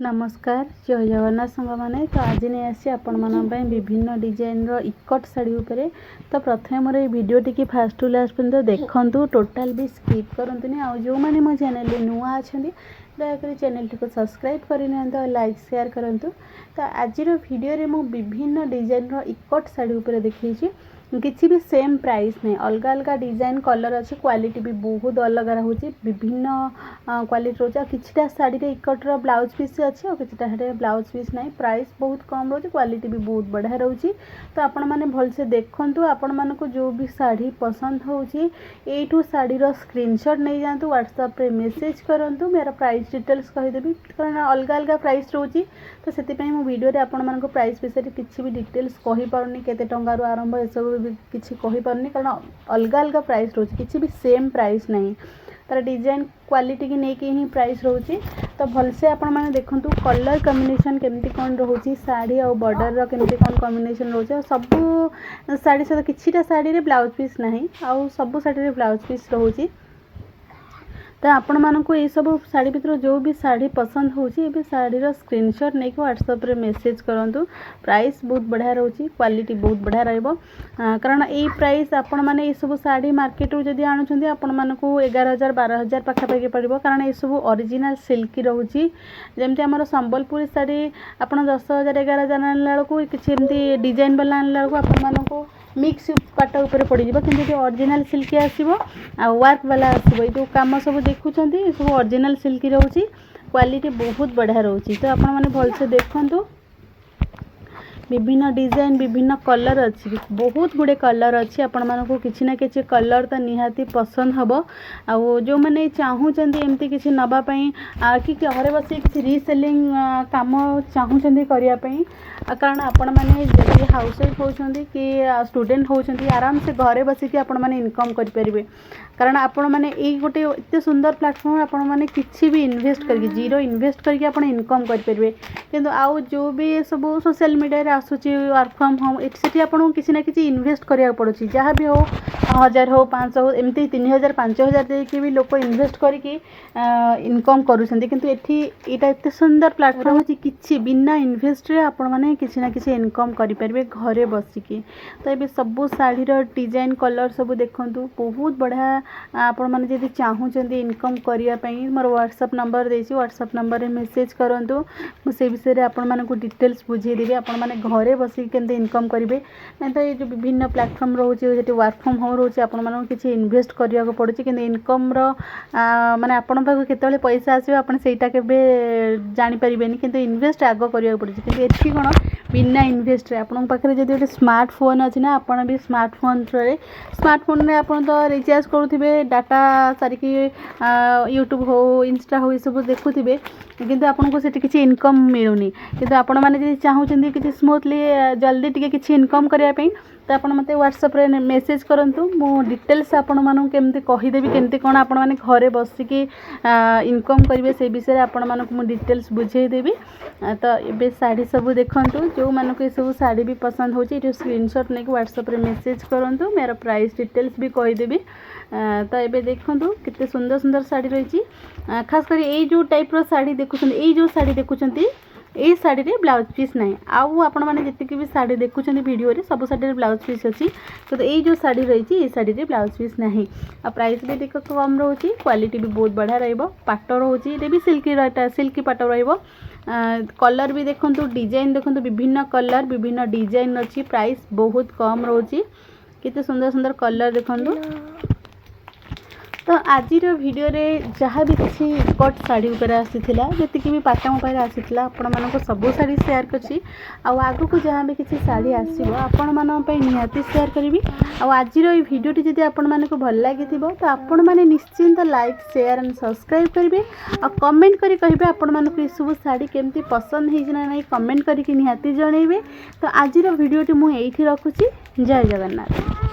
नमस्कार जय जगन्नाथ सांग मैंने तो आज नहीं आसी आपण मानी विभिन्न डिजाइन इकट शाढ़ी उपरे। तो प्रथम मोर वीडियो टी फास्ट टू लास्ट पर्यंत देखूँ, टोटाल भी स्किप करंतुनी। आ जो मैंने मो चैनल नुआ अच्छा दयाकोरी चैनल टी को सब्सक्राइब करनी, लाइक शेयर करूँ। तो आज वीडियो मु विभिन्न डिजाइन इकट शाढ़ी उपरे देखी किसी भी सेम प्राइस नहीं, अलग अलग डिजाइन कलर अच्छे, क्वालिटी भी बहुत अलग रोचे, विभिन्न क्वालिटी रोचे। किछटा साड़ी रे इकटर ब्लाउज पीस अच्छे और किछटा साड़ी ब्लाउज पीस नहीं, प्राइस बहुत कम रोचे, क्वालिटी भी बहुत बढ़िया रोचे। तो आपण मैंने भलसे देखंतु, आपण मानक जो भी साड़ी पसंद होची एठू साड़ी रो स्क्रीनशॉट नहीं जातु, व्हाट्सएप रे मैसेज करंतु, मेरा प्राइस डिटेल्स कहिदेबी कारण अलग अलग प्राइस रोची। तो सेति पई मो वीडियो रे आपण मानक प्राइस विषय किछि भी डिटेल्स कहि पारुनी, केते टंका रु आरंभ ए सब किसी कहीपरनी कारण अलग अलग प्राइस रोचे, किसी भी सेम प्राइस नहीं, तार डिजाइन क्वालिटी की लेकिन ही प्राइस रोचे। तो भलसे आपण मैंने देखूँ कलर कॉम्बिनेशन केमती कौन रोचे, साड़ी और बॉर्डर केमती कौन कॉम्बिनेशन रोचे। सबू साड़ी सहित किछिटा साड़ी रे ब्लाउज पीस नहीं, आउ सबू साड़ी रे ब्लाउज पीस रोचे। तो आपण मानक ये सब साड़ी भर जो भी साड़ी पसंद होची साड़ीर स्क्रीनशॉट नहीं व्हाट्सएप रे मैसेज करूँ। प्राइस बहुत बढ़िया रोची, क्वालिटी बहुत बढ़िया रहिबो, कारण यही प्राइस आपण मैंने ये सब साड़ी मार्केट रू जदि आणुछंती आपण मानकू 11,000 12,000 पाखापाखि पड़ो, कारण ये सब ओरिजिनल सिल्की रोची। जमती आमर संबलपुरी साड़ी आपण 10,000 11,000 आणला बेलू किसी डिजाइन वाला आणला बेलू आपण मानकू मिक्स पाट उपर पड़ जाए, कि ओरिजिनल सिल्की आसो आ वर्क वाला आसो, जो कम सब देखुं सब ओरिजिनल सिल्की रोची, क्वालिटी बहुत बढ़िया रोची। तो आपण मैंने भलसे देखंतु, विभिन्न डिजाइन विभिन्न कलर अच्छी, बहुत गुड़े कलर अच्छी, आपण मानक किसी ना किसी कलर तो निहाती पसंद हम। आ जो मैंने चाहूँगी एमती किसी नापाई कि घरे बस किसी रीसेलिंग काम चाहूँगी करने, कारण आपण मैंने जब हाउस वाइफ होती कि स्टूडेंट होती आराम से घरे बसिक आपण मैंने इनकम करेंगे, कारण आपण मैंने यही गोटे एत सुंदर प्लेटफॉर्म आपण मैंने किसी भी इन्वेस्ट करके जीरो इन्वेस्ट करके आपण इनकम करेंगे। किंतु आउ जो भी सब सोशल मीडिया आसूची वर्क फ्रॉम होम से आपको किसी ना किसी इन्वेस्ट करा पड़ोसी, जहाँ भी हो 1000 हो 500 हो एमती 3000 5000 देके भी लोग इन्वेस्ट करके इनकम करूँ। किंतु एटा एत सुंदर प्लेटफॉर्म अच्छी कि बिना इन्वेस्ट आपण मैंने किसी ना किसी इनकम करेंगे घरे बसिकी। तो ये सबू शाढ़ी डिजाइन कलर सब देखूँ, बहुत बढ़िया। आपण मैंने जब चाहूँगी इनकम करने, मोर व्हाट्सएप नंबर देसी, व्हाट्सएप नंबर रे मैसेज करूँ, मुझे विषय में आपण मानक डिटेल्स बुझेदेवी, आपण मैंने घरे बसिक केमती इनकम करेंगे। नहीं तो ये जो विभिन्न प्लेटफॉर्म रोचे जो वर्क फ्रॉम होम रोचे आपण मानक किसी इन्वेस्ट करने पड़े, कि इनकम माने आपण पाक केतले पैसा आसो आपण सेटा केबे जानि परिबेनी, किंतु इन्वेस्ट आगो करिया पड़े। किंतु एठी कोन बिना इन्वेस्ट रे आपण पाखरे जदि गोटे स्मार्टफोन अच्छी ना, आपण भी स्मार्टफोन रे आपण तो रिचार्ज करुथिबे, डाटा सारिकी यूट्यूब हो इंस्टा हो सब देखुथिबे, किंतु आपको से किसी इनकम मिलूनी। किंतु आपण मैंने जब चाहूँगी कि स्मूथली जल्दी टी किसी इनकम करने, तो आप मत व्हाट्सएप रे मैसेज करूँ, मो डिटेल्स आपण मानक केमती कहीदेवी केमती कौन आपण मैंने घरे बसिकी इनकम करेंगे से विषय में आपण मानक मु डिटेल्स बुझेदेवी। तो ये साड़ी सब देखूँ, जो मानक ये सब साड़ी भी पसंद हो स्क्रीनशॉट नहीं व्हाट्सएप रे मैसेज करूँ, मेरा प्राइस डिटेल्स भी कहीदेवी। तो ये देखूँ कितने सुंदर सुंदर साड़ी रही, खास कर ये जो टाइप रो साड़ी देखुं, ये जो साड़ी देखुं ये साड़ी रे ब्लाउज पीस नहीं, आउ आपण मैंने जितकी भी साड़ी देखुं वीडियो रे सब साड़ी रे ब्लाउज पीस अच्छी। तो ये जो साड़ी रही ये साड़ी रे ब्लाउज पीस नहीं, आ प्राइस भी देख कम रोची, क्वालिटी भी बहुत बढ़िया रहिबो। पाट रोची ये भी सिल्की पाट रहिबो। कलर भी देखूँ, डिजाइन देखूँ, विभिन्न कलर विभिन्न डिजाइन अच्छी, प्राइस बहुत कम रोची, कितने सुंदर सुंदर कलर देखूँ। तो आज वीडियो रे जहाँ भी किसी कट साड़ी उपर आसीथिला, जतिक भी पाट मो पाखे आसीथिला, आपण मानको सबो साड़ी शेयर करछि। आगु को जहाँ भी किसी साड़ी आसीबो आपण मानन पई निहाती शेयर करिवि। आज ये वीडियो टी जदि आपण मानको भल लागिथिबो तो आपण माने निश्चिंत लाइक शेयर एंड सब्सक्राइब करिवे, आ कमेंट करी कहिबे आपण मानको ये सब साड़ी केमती पसंद हेछि ना नहीं, कमेंट करी निहाती जणैबे। तो आज वीडियो टी मु एठी रखुछि। जय जगन्नाथ।